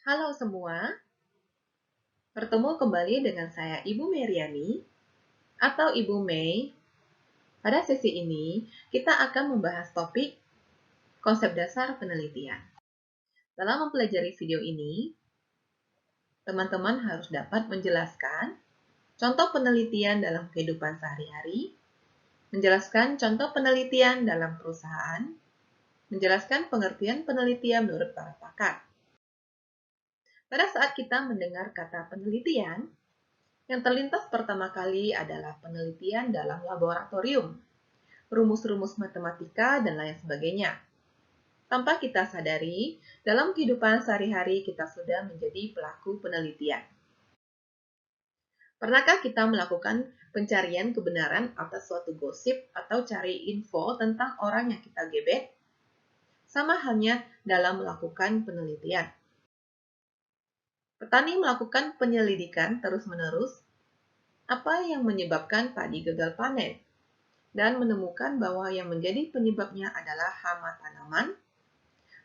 Halo semua, bertemu kembali dengan saya Ibu Meriani atau Ibu Mei. Pada sesi ini, kita akan membahas topik konsep dasar penelitian. Dalam mempelajari video ini, teman-teman harus dapat menjelaskan contoh penelitian dalam kehidupan sehari-hari, menjelaskan contoh penelitian dalam perusahaan, menjelaskan pengertian penelitian menurut para pakar. Pada saat kita mendengar kata penelitian, yang terlintas pertama kali adalah penelitian dalam laboratorium, rumus-rumus matematika, dan lain sebagainya. Tanpa kita sadari, dalam kehidupan sehari-hari kita sudah menjadi pelaku penelitian. Pernahkah kita melakukan pencarian kebenaran atas suatu gosip atau cari info tentang orang yang kita gebet? Sama halnya dalam melakukan penelitian. Petani melakukan penyelidikan terus-menerus, apa yang menyebabkan padi gagal panen, dan menemukan bahwa yang menjadi penyebabnya adalah hama tanaman.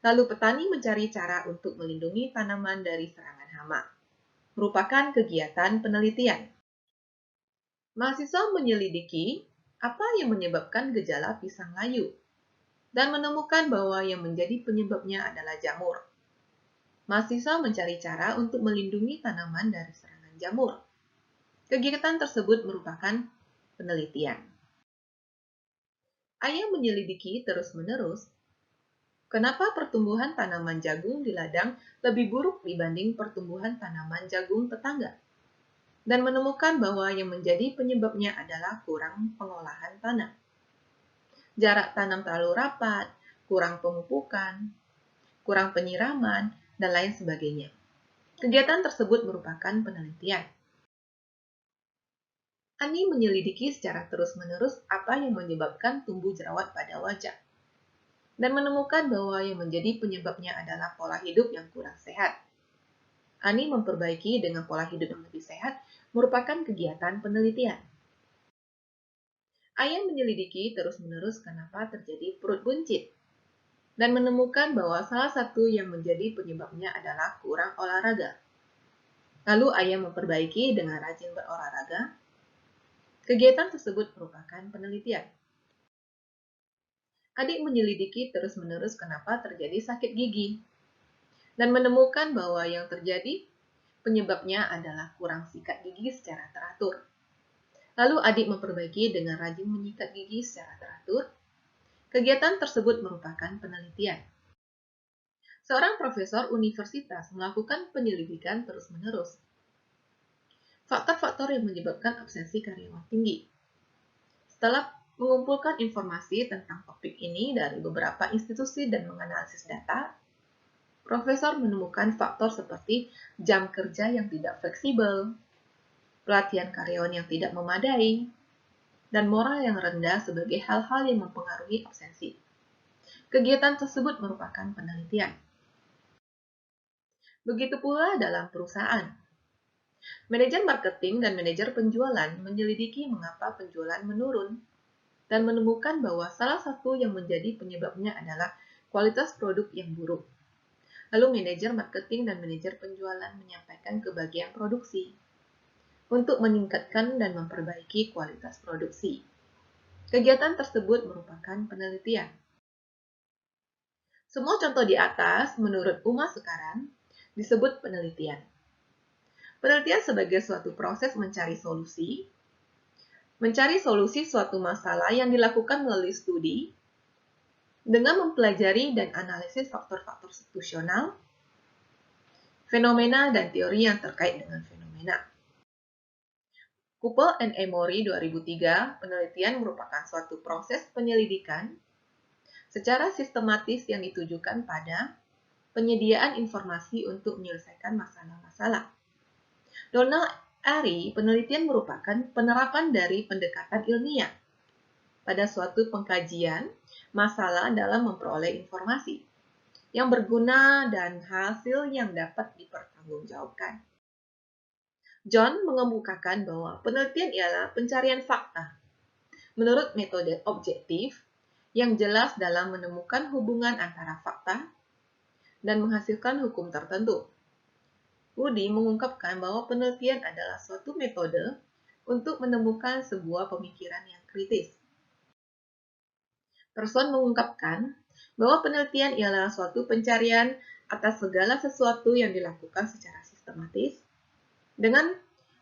Lalu petani mencari cara untuk melindungi tanaman dari serangan hama. Merupakan kegiatan penelitian. Mahasiswa menyelidiki apa yang menyebabkan gejala pisang layu dan menemukan bahwa yang menjadi penyebabnya adalah jamur. Mahasiswa mencari cara untuk melindungi tanaman dari serangan jamur. Kegiatan tersebut merupakan penelitian. Ayah menyelidiki terus-menerus kenapa pertumbuhan tanaman jagung di ladang lebih buruk dibanding pertumbuhan tanaman jagung tetangga, dan menemukan bahwa yang menjadi penyebabnya adalah kurang pengolahan tanah. Jarak tanam terlalu rapat, kurang pemupukan, kurang penyiraman, dan lain sebagainya. Kegiatan tersebut merupakan penelitian. Ani menyelidiki secara terus-menerus apa yang menyebabkan tumbuh jerawat pada wajah, dan menemukan bahwa yang menjadi penyebabnya adalah pola hidup yang kurang sehat. Ani memperbaiki dengan pola hidup yang lebih sehat merupakan kegiatan penelitian. Ayah menyelidiki terus-menerus kenapa terjadi perut buncit, dan menemukan bahwa salah satu yang menjadi penyebabnya adalah kurang olahraga. Lalu ayah memperbaiki dengan rajin berolahraga. Kegiatan tersebut merupakan penelitian. Adik menyelidiki terus-menerus kenapa terjadi sakit gigi, dan menemukan bahwa yang terjadi penyebabnya adalah kurang sikat gigi secara teratur. Lalu adik memperbaiki dengan rajin menyikat gigi secara teratur. Kegiatan tersebut merupakan penelitian. Seorang profesor universitas melakukan penyelidikan terus-menerus. Faktor-faktor yang menyebabkan absensi karyawan tinggi. Setelah mengumpulkan informasi tentang topik ini dari beberapa institusi dan menganalisis data, profesor menemukan faktor seperti jam kerja yang tidak fleksibel, pelatihan karyawan yang tidak memadai, dan moral yang rendah sebagai hal-hal yang mempengaruhi absensi. Kegiatan tersebut merupakan penelitian. Begitu pula dalam perusahaan. Manajer marketing dan manajer penjualan menyelidiki mengapa penjualan menurun dan menemukan bahwa salah satu yang menjadi penyebabnya adalah kualitas produk yang buruk. Lalu manajer marketing dan manajer penjualan menyampaikan ke bagian produksi untuk meningkatkan dan memperbaiki kualitas produksi. Kegiatan tersebut merupakan penelitian. Semua contoh di atas menurut Uma sekarang disebut penelitian. Penelitian sebagai suatu proses mencari solusi suatu masalah yang dilakukan melalui studi dengan mempelajari dan analisis faktor-faktor situasional, fenomena, dan teori yang terkait dengan fenomena. Kupel and Emory 2003, penelitian merupakan suatu proses penyelidikan secara sistematis yang ditujukan pada penyediaan informasi untuk menyelesaikan masalah-masalah. Donald Airy, penelitian merupakan penerapan dari pendekatan ilmiah pada suatu pengkajian masalah dalam memperoleh informasi yang berguna dan hasil yang dapat dipertanggungjawabkan. John mengemukakan bahwa penelitian ialah pencarian fakta menurut metode objektif yang jelas dalam menemukan hubungan antara fakta dan menghasilkan hukum tertentu. Woody mengungkapkan bahwa penelitian adalah suatu metode untuk menemukan sebuah pemikiran yang kritis. Person mengungkapkan bahwa penelitian ialah suatu pencarian atas segala sesuatu yang dilakukan secara sistematis, dengan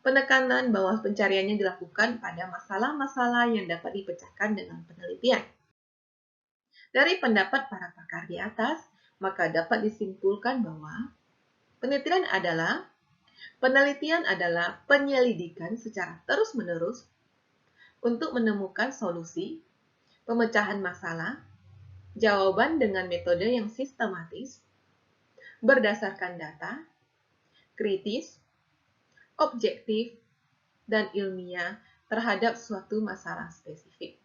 penekanan bahwa pencariannya dilakukan pada masalah-masalah yang dapat dipecahkan dengan penelitian. Dari pendapat para pakar di atas, maka dapat disimpulkan bahwa penelitian adalah penyelidikan secara terus-menerus untuk menemukan solusi, pemecahan masalah, jawaban dengan metode yang sistematis, berdasarkan data, kritis, objektif, dan ilmiah terhadap suatu masalah spesifik.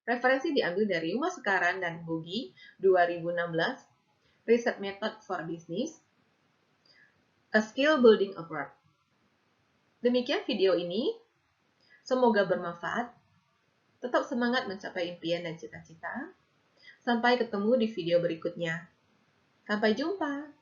Referensi diambil dari Uma Sekaran dan Hugi 2016, Research Method for Business, A Skill Building Approach. Demikian video ini, semoga bermanfaat. Tetap semangat mencapai impian dan cita-cita. Sampai ketemu di video berikutnya. Sampai jumpa.